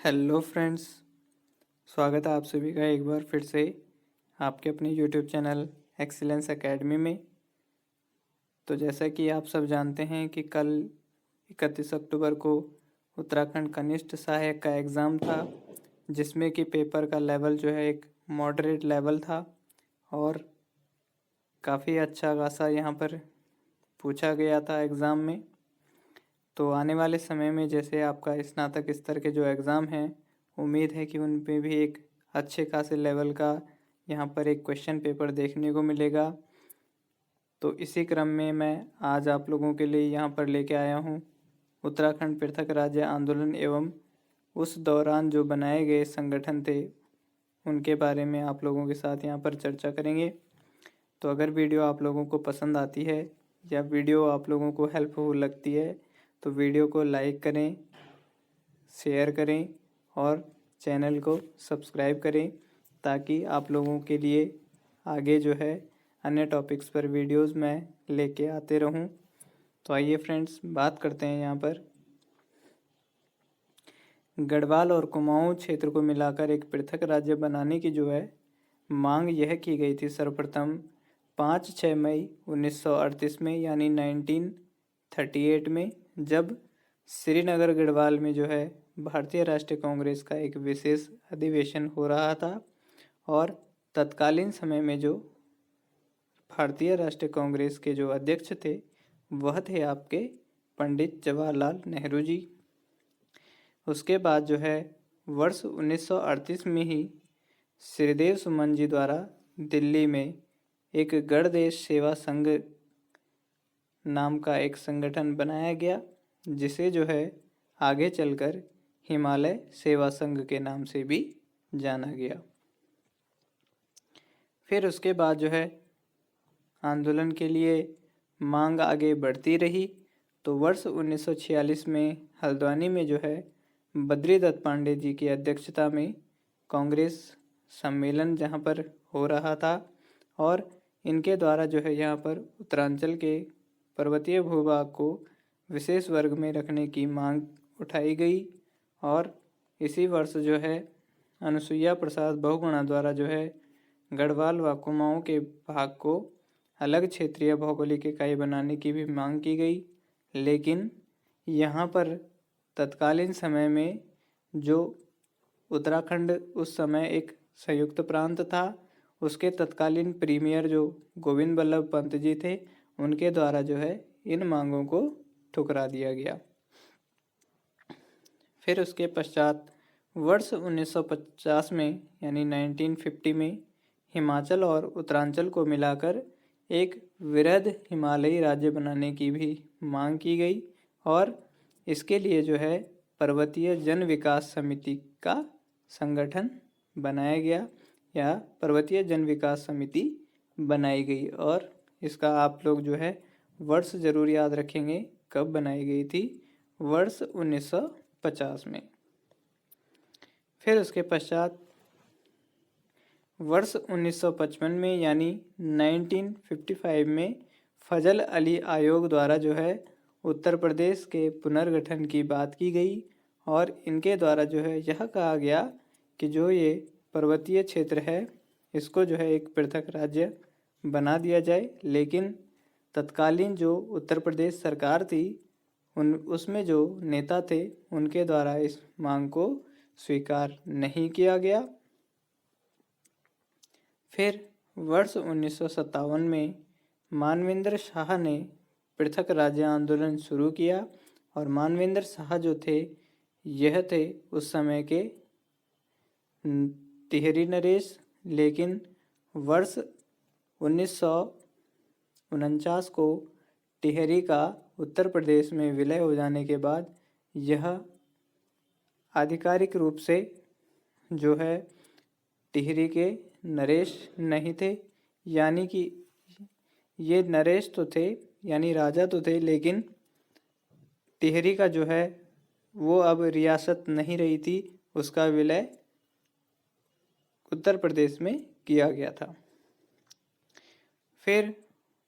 Hello friends, स्वागत है आप सभी का एक बार फिर से आपके अपने यूट्यूब चैनल एक्सीलेंस एकेडमी में। तो जैसा कि आप सब जानते हैं कि कल 31 अक्टूबर को उत्तराखंड कनिष्ठ सहायक का एग्ज़ाम था, जिसमें कि पेपर का लेवल जो है एक मॉडरेट लेवल था और काफ़ी अच्छा खासा यहाँ पर पूछा गया था एग्ज़ाम में। तो आने वाले समय में जैसे आपका स्नातक स्तर के जो एग्ज़ाम हैं, उम्मीद है कि उन पे भी एक अच्छे खासे लेवल का यहाँ पर एक क्वेश्चन पेपर देखने को मिलेगा। तो इसी क्रम में मैं आज आप लोगों के लिए यहाँ पर लेके आया हूँ उत्तराखंड पृथक राज्य आंदोलन एवं उस दौरान जो बनाए गए संगठन थे उनके बारे में आप लोगों के साथ यहाँ पर चर्चा करेंगे। तो अगर वीडियो आप लोगों को पसंद आती है या वीडियो आप लोगों को हेल्पफुल लगती है तो वीडियो को लाइक करें, शेयर करें और चैनल को सब्सक्राइब करें, ताकि आप लोगों के लिए आगे जो है अन्य टॉपिक्स पर वीडियोस मैं लेके आते रहूं। तो आइए फ्रेंड्स, बात करते हैं यहाँ पर गढ़वाल और कुमाऊं क्षेत्र को मिलाकर एक पृथक राज्य बनाने की जो है मांग यह की गई थी सर्वप्रथम 5-6 मई 1938 में, यानी 1938 में, जब श्रीनगर गढ़वाल में जो है भारतीय राष्ट्रीय कांग्रेस का एक विशेष अधिवेशन हो रहा था। और तत्कालीन समय में जो भारतीय राष्ट्रीय कांग्रेस के जो अध्यक्ष थे वह थे आपके पंडित जवाहरलाल नेहरू जी। उसके बाद जो है वर्ष 1938 में ही श्रीदेव सुमन जी द्वारा दिल्ली में एक गणदेश सेवा संघ नाम का एक संगठन बनाया गया, जिसे जो है आगे चलकर हिमालय सेवा संघ के नाम से भी जाना गया। फिर उसके बाद जो है आंदोलन के लिए मांग आगे बढ़ती रही। तो वर्ष 1946 में हल्द्वानी में जो है बद्री दत्त पांडे जी की अध्यक्षता में कांग्रेस सम्मेलन जहां पर हो रहा था और इनके द्वारा जो है यहाँ पर उत्तरांचल के पर्वतीय भूभाग को विशेष वर्ग में रखने की मांग उठाई गई। और इसी वर्ष जो है अनुसुईया प्रसाद बहुगुणा द्वारा जो है गढ़वाल व कुमाऊं के भाग को अलग क्षेत्रीय भौगोलिक इकाई बनाने की भी मांग की गई। लेकिन यहाँ पर तत्कालीन समय में जो उत्तराखंड उस समय एक संयुक्त प्रांत था, उसके तत्कालीन प्रीमियर जो गोविंद बल्लभ पंत जी थे, उनके द्वारा जो है इन मांगों को ठुकरा दिया गया। फिर उसके पश्चात वर्ष 1950 में यानी 1950 में हिमाचल और उत्तरांचल को मिलाकर एक वृहद हिमालयी राज्य बनाने की भी मांग की गई और इसके लिए जो है पर्वतीय जन विकास समिति का संगठन बनाया गया या पर्वतीय जन विकास समिति बनाई गई। और इसका आप लोग जो है वर्ष ज़रूर याद रखेंगे कब बनाई गई थी, वर्ष 1950 में। फिर उसके पश्चात वर्ष 1955 में यानी 1955 में फजल अली आयोग द्वारा जो है उत्तर प्रदेश के पुनर्गठन की बात की गई और इनके द्वारा जो है यह कहा गया कि जो ये पर्वतीय क्षेत्र है इसको जो है एक पृथक राज्य बना दिया जाए। लेकिन तत्कालीन जो उत्तर प्रदेश सरकार थी उसमें जो नेता थे उनके द्वारा इस मांग को स्वीकार नहीं किया गया। फिर वर्ष 1957 में मानवेंद्र शाह ने पृथक राज्य आंदोलन शुरू किया और मानवेंद्र शाह जो थे यह थे उस समय के टिहरी नरेश। लेकिन वर्ष 1949 को टिहरी का उत्तर प्रदेश में विलय हो जाने के बाद यह आधिकारिक रूप से जो है टिहरी के नरेश नहीं थे, यानी कि ये नरेश तो थे यानी राजा तो थे, लेकिन टिहरी का जो है वो अब रियासत नहीं रही थी, उसका विलय उत्तर प्रदेश में किया गया था। फिर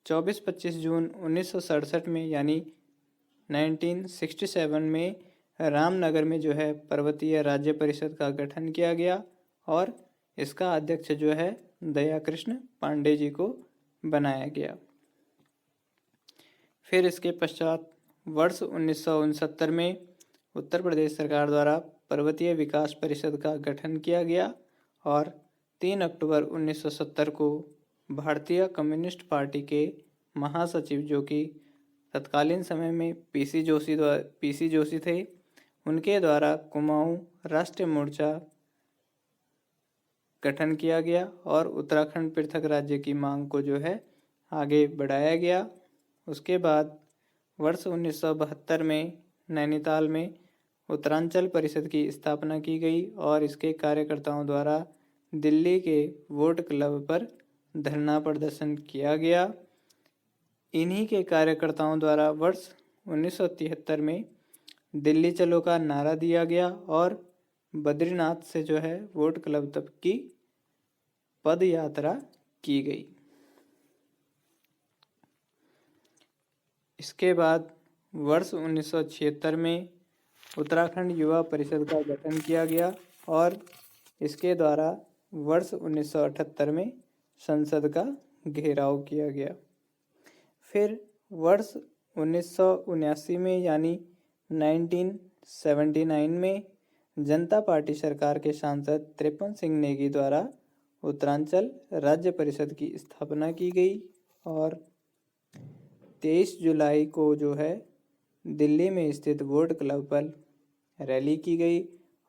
24-25 जून 1967 में यानी 1967 में रामनगर में जो है पर्वतीय राज्य परिषद का गठन किया गया और इसका अध्यक्ष जो है दयाकृष्ण पांडे जी को बनाया गया। फिर इसके पश्चात वर्ष 1969 में उत्तर प्रदेश सरकार द्वारा पर्वतीय विकास परिषद का गठन किया गया और 3 अक्टूबर 1970 को भारतीय कम्युनिस्ट पार्टी के महासचिव, जो कि तत्कालीन समय में पीसी जोशी थे, उनके द्वारा कुमाऊं राष्ट्रीय मोर्चा गठन किया गया और उत्तराखंड पृथक राज्य की मांग को जो है आगे बढ़ाया गया। उसके बाद वर्ष 1972 में नैनीताल में उत्तरांचल परिषद की स्थापना की गई और इसके कार्यकर्ताओं द्वारा दिल्ली के वोट क्लब पर धरना प्रदर्शन किया गया। इन्हीं के कार्यकर्ताओं द्वारा वर्ष 1973 में दिल्ली चलो का नारा दिया गया और बद्रीनाथ से जो है वोट क्लब तक की पद यात्रा की गई। इसके बाद वर्ष 1976 में उत्तराखंड युवा परिषद का गठन किया गया और इसके द्वारा वर्ष 1978 में संसद का घेराव किया गया। फिर वर्ष 1979 में यानी 1979 में जनता पार्टी सरकार के सांसद त्रिपन सिंह नेगी द्वारा उत्तरांचल राज्य परिषद की स्थापना की गई और 23 जुलाई को जो है दिल्ली में स्थित वोट क्लब पर रैली की गई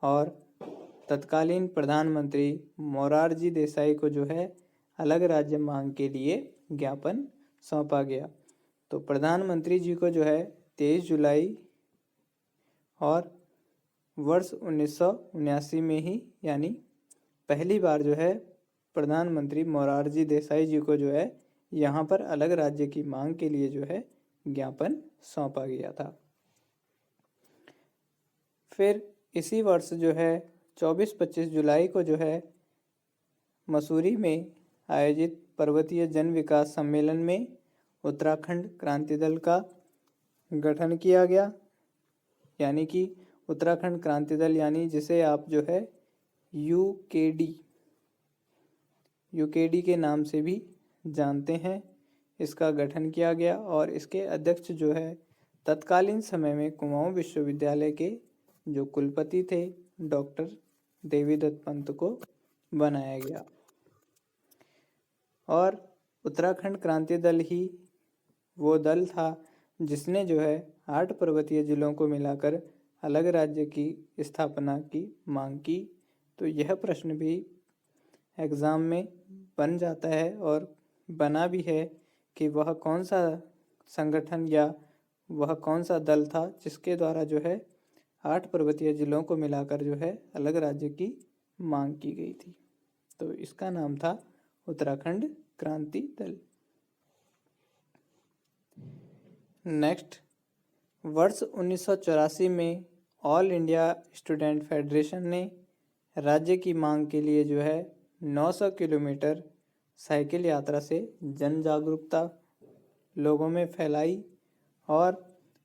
और तत्कालीन प्रधानमंत्री मोरारजी देसाई को जो है अलग राज्य मांग के लिए ज्ञापन सौंपा गया। तो प्रधानमंत्री जी को जो है 23 जुलाई और वर्ष 1979 में ही यानी पहली बार जो है प्रधानमंत्री मोरारजी देसाई जी को जो है यहाँ पर अलग राज्य की मांग के लिए जो है ज्ञापन सौंपा गया था। फिर इसी वर्ष जो है 24-25 जुलाई को जो है मसूरी में आयोजित पर्वतीय जन विकास सम्मेलन में उत्तराखंड क्रांति दल का गठन किया गया, यानी कि उत्तराखंड क्रांति दल, यानी जिसे आप जो है यूकेडी के नाम से भी जानते हैं, इसका गठन किया गया और इसके अध्यक्ष जो है तत्कालीन समय में कुमाऊं विश्वविद्यालय के जो कुलपति थे डॉक्टर देवीदत्त पंत को बनाया गया। और उत्तराखंड क्रांति दल ही वो दल था जिसने जो है 8 पर्वतीय जिलों को मिलाकर अलग राज्य की स्थापना की मांग की। तो यह प्रश्न भी एग्ज़ाम में बन जाता है और बना भी है कि वह कौन सा संगठन या वह कौन सा दल था जिसके द्वारा जो है 8 पर्वतीय जिलों को मिलाकर जो है अलग राज्य की मांग की गई थी। तो इसका नाम था उत्तराखंड क्रांति दल। नेक्स्ट, वर्ष 1984 में ऑल इंडिया स्टूडेंट फेडरेशन ने राज्य की मांग के लिए जो है 900 किलोमीटर साइकिल यात्रा से जन जागरूकता लोगों में फैलाई और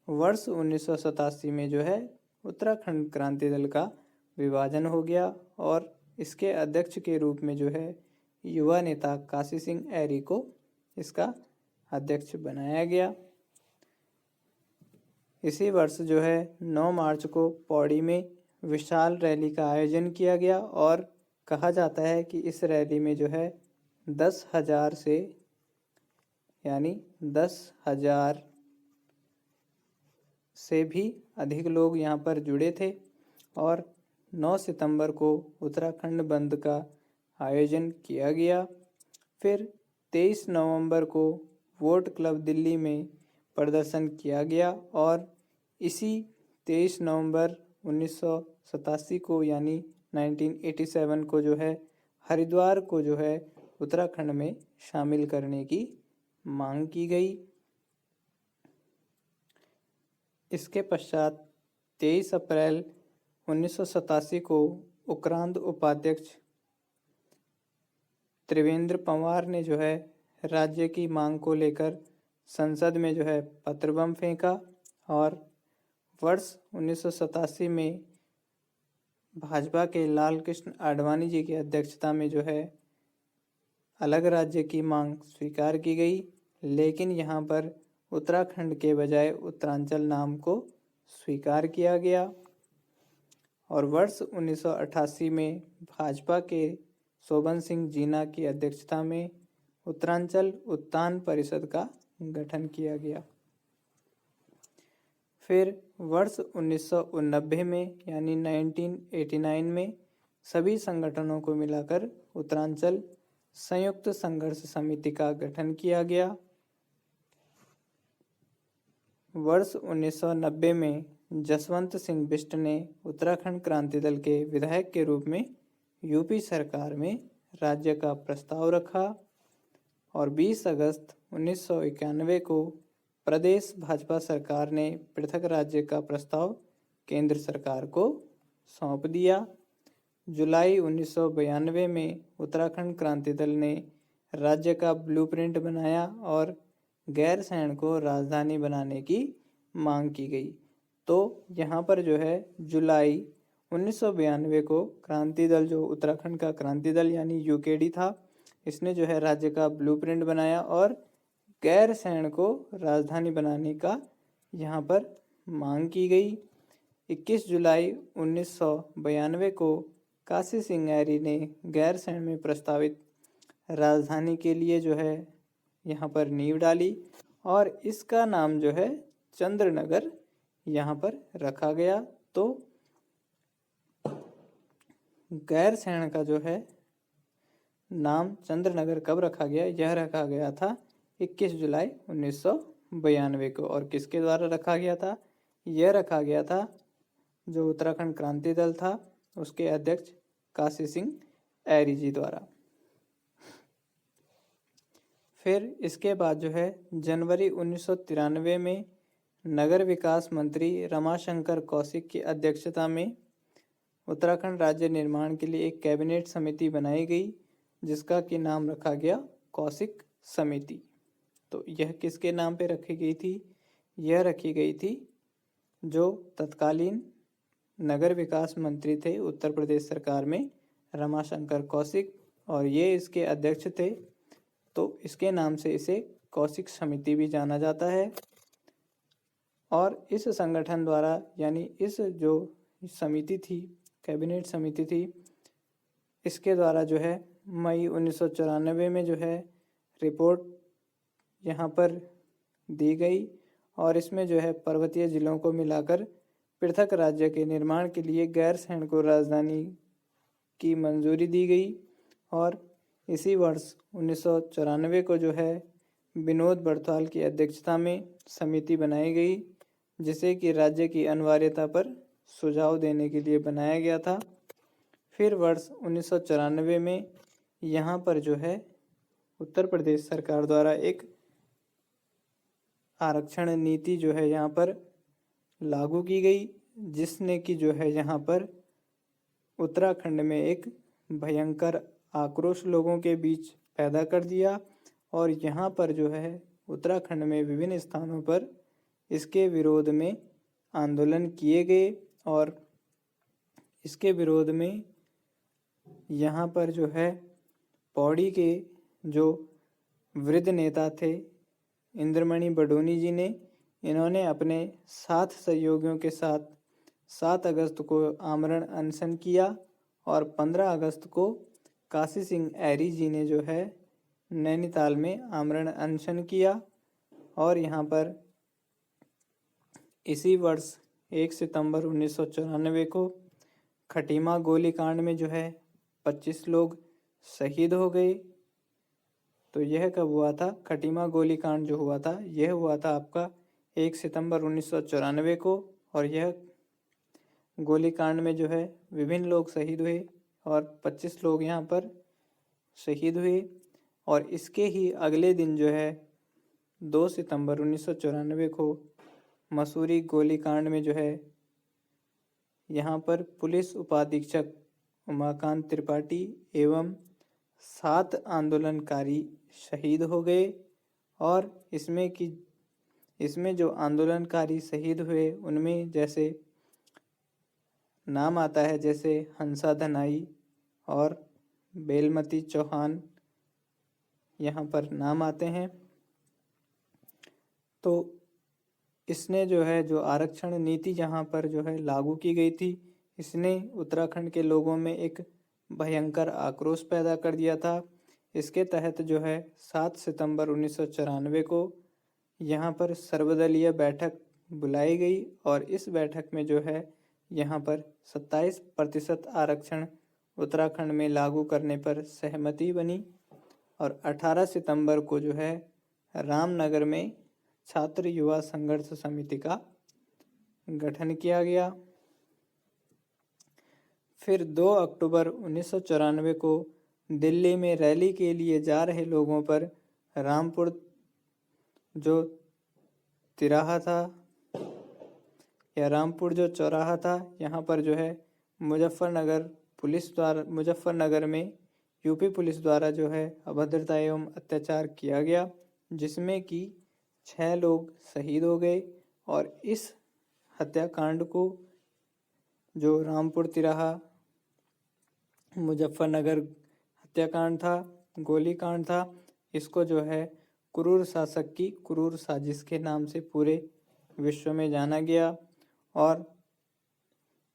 वर्ष 1987 में जो है उत्तराखंड क्रांति दल का विभाजन हो गया और इसके अध्यक्ष के रूप में जो है युवा नेता काशी सिंह ऐरी को इसका अध्यक्ष बनाया गया। इसी वर्ष जो है 9 मार्च को पौड़ी में विशाल रैली का आयोजन किया गया और कहा जाता है कि इस रैली में जो है 10,000 से यानी 10,000 से भी अधिक लोग यहाँ पर जुड़े थे और 9 सितंबर को उत्तराखंड बंद का आयोजन किया गया। फिर 23 नवंबर को वोट क्लब दिल्ली में प्रदर्शन किया गया और इसी 23 नवंबर 1987 को यानी 1987 को जो है हरिद्वार को जो है उत्तराखंड में शामिल करने की मांग की गई। इसके पश्चात 23 अप्रैल 1987 को उक्रांद उपाध्यक्ष त्रिवेंद्र पंवार ने जो है राज्य की मांग को लेकर संसद में जो है पत्र बम फेंका और वर्ष 1987 में भाजपा के लाल कृष्ण आडवाणी जी की अध्यक्षता में जो है अलग राज्य की मांग स्वीकार की गई, लेकिन यहाँ पर उत्तराखंड के बजाय उत्तरांचल नाम को स्वीकार किया गया। और वर्ष 1988 में भाजपा के शोभन सिंह जीना की अध्यक्षता में उत्तरांचल उत्थान परिषद का गठन किया गया। फिर वर्ष 1989 में यानी 1989 में सभी संगठनों को मिलाकर उत्तरांचल संयुक्त संघर्ष समिति का गठन किया गया। वर्ष 1990 में जसवंत सिंह बिष्ट ने उत्तराखंड क्रांति दल के विधायक के रूप में यूपी सरकार में राज्य का प्रस्ताव रखा और 20 अगस्त 1991 को प्रदेश भाजपा सरकार ने पृथक राज्य का प्रस्ताव केंद्र सरकार को सौंप दिया। जुलाई 1992 में उत्तराखंड क्रांति दल ने राज्य का ब्लूप्रिंट बनाया और गैरसैंण को राजधानी बनाने की मांग की गई। तो यहाँ पर जो है जुलाई 1992 को क्रांति दल, जो उत्तराखंड का क्रांति दल यानी यूकेडी था, इसने जो है राज्य का ब्लूप्रिंट बनाया और गैरसैंण को राजधानी बनाने का यहाँ पर मांग की गई। 21 जुलाई 1992 को काशी सिंह ऐरी ने गैरसैंण में प्रस्तावित राजधानी के लिए जो है यहाँ पर नींव डाली और इसका नाम जो है चंद्रनगर यहाँ पर रखा गया। तो गैरसैंण का जो है नाम चंद्रनगर कब रखा गया? यह रखा गया था 21 जुलाई 1992 को। और किसके द्वारा रखा गया था? यह रखा गया था जो उत्तराखंड क्रांति दल था उसके अध्यक्ष काशी सिंह ऐरी जी द्वारा। फिर इसके बाद जो है जनवरी 1993 में नगर विकास मंत्री रमाशंकर कौशिक की अध्यक्षता में उत्तराखंड राज्य निर्माण के लिए एक कैबिनेट समिति बनाई गई जिसका कि नाम रखा गया कौशिक समिति। तो यह किसके नाम पे रखी गई थी? यह रखी गई थी जो तत्कालीन नगर विकास मंत्री थे उत्तर प्रदेश सरकार में, रमाशंकर कौशिक, और ये इसके अध्यक्ष थे। तो इसके नाम से इसे कौशिक समिति भी जाना जाता है। और इस संगठन द्वारा यानी इस जो समिति थी, कैबिनेट समिति थी, इसके द्वारा जो है मई 1994 में जो है रिपोर्ट यहाँ पर दी गई और इसमें जो है पर्वतीय जिलों को मिलाकर पृथक राज्य के निर्माण के लिए गैरसैंण को राजधानी की मंजूरी दी गई। और इसी वर्ष 1994 को जो है विनोद बर्थवाल की अध्यक्षता में समिति बनाई गई जिसे कि राज्य की अनिवार्यता पर सुझाव देने के लिए बनाया गया था। फिर वर्ष 1994 में यहाँ पर जो है उत्तर प्रदेश सरकार द्वारा एक आरक्षण नीति जो है यहाँ पर लागू की गई जिसने कि जो है यहाँ पर उत्तराखंड में एक भयंकर आक्रोश लोगों के बीच पैदा कर दिया। और यहाँ पर जो है उत्तराखंड में विभिन्न स्थानों पर इसके विरोध में आंदोलन किए गए और इसके विरोध में यहाँ पर जो है पौड़ी के जो वृद्ध नेता थे इंद्रमणि बडोनी जी ने, इन्होंने अपने 7 सहयोगियों के साथ 7 अगस्त को आमरण अनशन किया और 15 अगस्त को काशी सिंह ऐरी जी ने जो है नैनीताल में आमरण अनशन किया। और यहाँ पर इसी वर्ष 1 सितंबर 1994 को खटीमा गोलीकांड में जो है 25 लोग शहीद हो गए। तो यह कब हुआ था? खटीमा गोलीकांड जो हुआ था यह हुआ था आपका 1 सितंबर 1994 को। और यह गोलीकांड में जो है विभिन्न लोग शहीद हुए और 25 लोग यहाँ पर शहीद हुए। और इसके ही अगले दिन जो है 2 सितंबर 1994 को मसूरी गोलीकांड में जो है यहाँ पर पुलिस उपाधीक्षक उमाकांत त्रिपाठी एवं 7 आंदोलनकारी शहीद हो गए। और इसमें कि इसमें जो आंदोलनकारी शहीद हुए उनमें जैसे नाम आता है, जैसे हंसा धनाई और बेलमती चौहान यहाँ पर नाम आते हैं। तो इसने जो है जो आरक्षण नीति जहाँ पर जो है लागू की गई थी, इसने उत्तराखंड के लोगों में एक भयंकर आक्रोश पैदा कर दिया था। इसके तहत जो है 7 सितंबर 1994 को यहाँ पर सर्वदलीय बैठक बुलाई गई और इस बैठक में जो है यहाँ पर 27% आरक्षण उत्तराखंड में लागू करने पर सहमति बनी और 18 सितंबर को जो है रामनगर में छात्र युवा संघर्ष समिति का गठन किया गया। फिर 2 अक्टूबर 1994 को दिल्ली में रैली के लिए जा रहे लोगों पर रामपुर जो तिराहा था या रामपुर जो चौराहा था, यहाँ पर जो है मुजफ्फरनगर में यूपी पुलिस द्वारा जो है अभद्रता एवं अत्याचार किया गया, जिसमें कि 6 लोग शहीद हो गए। और इस हत्याकांड को जो रामपुर तिराहा मुजफ्फरनगर हत्याकांड था, गोलीकांड था, इसको जो है क्रूर शासक की क्रूर साजिश के नाम से पूरे विश्व में जाना गया। और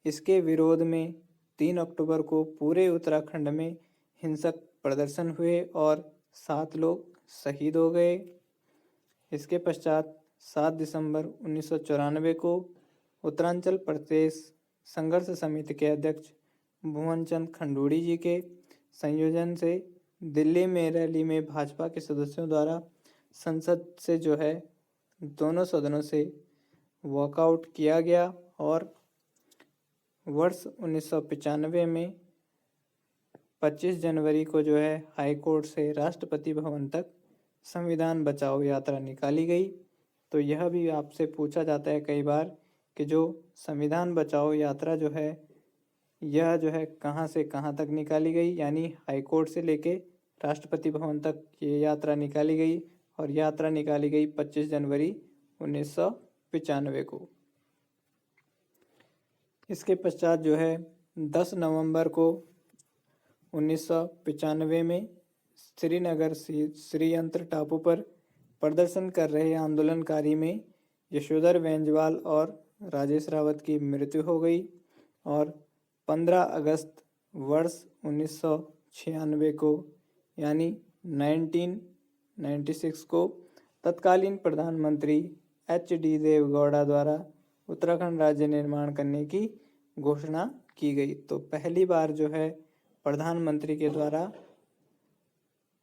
इसके विरोध में 3 अक्टूबर को पूरे उत्तराखंड में हिंसक प्रदर्शन हुए और 7 लोग शहीद हो गए। इसके पश्चात 7 दिसंबर 1994 को उत्तरांचल प्रदेश संघर्ष समिति के अध्यक्ष भुवन चंद खंडूड़ी जी के संयोजन से दिल्ली में रैली में भाजपा के सदस्यों द्वारा संसद से जो है दोनों सदनों से वॉकआउट किया गया और वर्ष 1995 में 25 जनवरी को जो है हाई कोर्ट से राष्ट्रपति भवन तक संविधान बचाओ यात्रा निकाली गई। तो यह भी आपसे पूछा जाता है कई बार कि जो संविधान बचाओ यात्रा जो है यह जो है कहाँ से कहाँ तक निकाली गई, यानी हाई कोर्ट से लेके राष्ट्रपति भवन तक ये यात्रा निकाली गई और यात्रा निकाली गई 25 जनवरी 1995 को। इसके पश्चात जो है 10 नवंबर को 1995 में श्रीनगर श्रीयंत्र टापू पर प्रदर्शन कर रहे आंदोलनकारी में यशोधर वेंजवाल और राजेश रावत की मृत्यु हो गई और 15 अगस्त वर्ष 1996 को यानी 1996 को तत्कालीन प्रधानमंत्री एच.डी. देवेगौड़ा द्वारा उत्तराखंड राज्य निर्माण करने की घोषणा की गई। तो पहली बार जो है प्रधानमंत्री के द्वारा,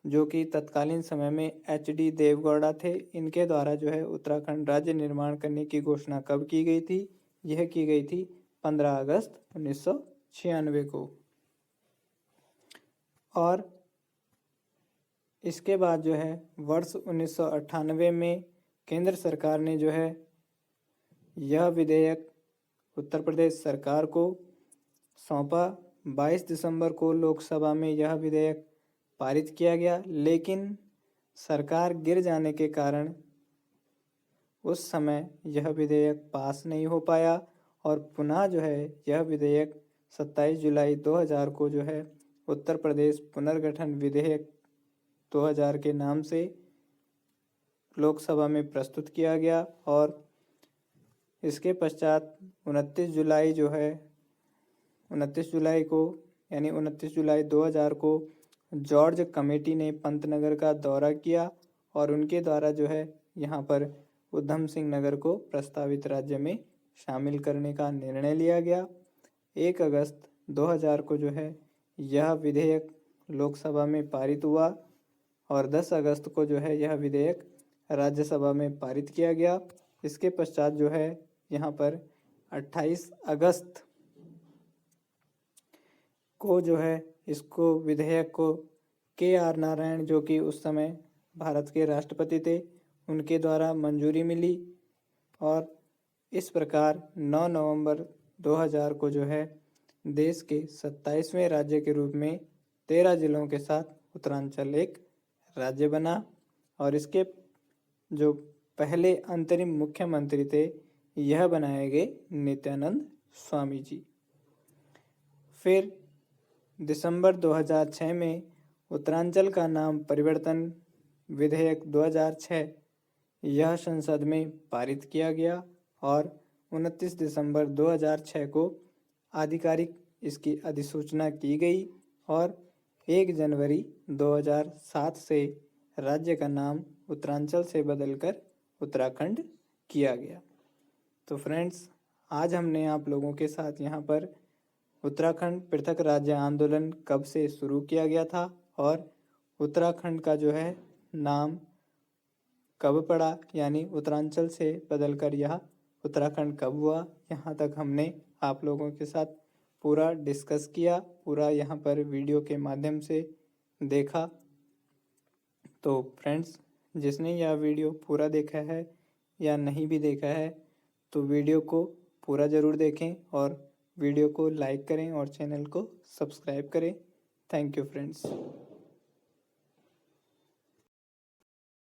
जो कि तत्कालीन समय में एच.डी. देवेगौड़ा थे, इनके द्वारा जो है उत्तराखंड राज्य निर्माण करने की घोषणा कब की गई थी? यह की गई थी 15 अगस्त 1996 को। और इसके बाद जो है वर्ष 1998 में केंद्र सरकार ने जो है यह विधेयक उत्तर प्रदेश सरकार को सौंपा। 22 दिसंबर को लोकसभा में यह विधेयक पारित किया गया, लेकिन सरकार गिर जाने के कारण उस समय यह विधेयक पास नहीं हो पाया और पुनः जो है यह विधेयक 27 जुलाई 2000 को जो है उत्तर प्रदेश पुनर्गठन विधेयक 2000 के नाम से लोकसभा में प्रस्तुत किया गया। और इसके पश्चात 29 जुलाई को 2000 को जॉर्ज कमेटी ने पंतनगर का दौरा किया और उनके द्वारा जो है यहाँ पर उधम सिंह नगर को प्रस्तावित राज्य में शामिल करने का निर्णय लिया गया। 1 अगस्त 2000 को जो है यह विधेयक लोकसभा में पारित हुआ और 10 अगस्त को जो है यह विधेयक राज्यसभा में पारित किया गया। इसके पश्चात जो है यहाँ पर 28 अगस्त को जो है इसको विधेयक को के.आर. नारायण, जो कि उस समय भारत के राष्ट्रपति थे, उनके द्वारा मंजूरी मिली और इस प्रकार 9 नवंबर 2000 को जो है देश के 27वें राज्य के रूप में 13 जिलों के साथ उत्तरांचल एक राज्य बना। और इसके जो पहले अंतरिम मुख्यमंत्री थे यह बनाए गए नित्यानंद स्वामी जी। फिर दिसंबर 2006 में उत्तरांचल का नाम परिवर्तन विधेयक 2006 यह संसद में पारित किया गया और 29 दिसंबर 2006 को आधिकारिक इसकी अधिसूचना की गई और 1 जनवरी 2007 से राज्य का नाम उत्तरांचल से बदलकर उत्तराखंड किया गया। तो फ्रेंड्स, आज हमने आप लोगों के साथ यहाँ पर उत्तराखंड पृथक राज्य आंदोलन कब से शुरू किया गया था और उत्तराखंड का जो है नाम कब पड़ा, यानी उत्तरांचल से बदलकर यह उत्तराखंड कब हुआ, यहाँ तक हमने आप लोगों के साथ पूरा डिस्कस किया, पूरा यहाँ पर वीडियो के माध्यम से देखा। तो फ्रेंड्स, जिसने यह वीडियो पूरा देखा है या नहीं भी देखा है तो वीडियो को पूरा ज़रूर देखें और वीडियो को लाइक करें और चैनल को सब्सक्राइब करें। Thank you friends.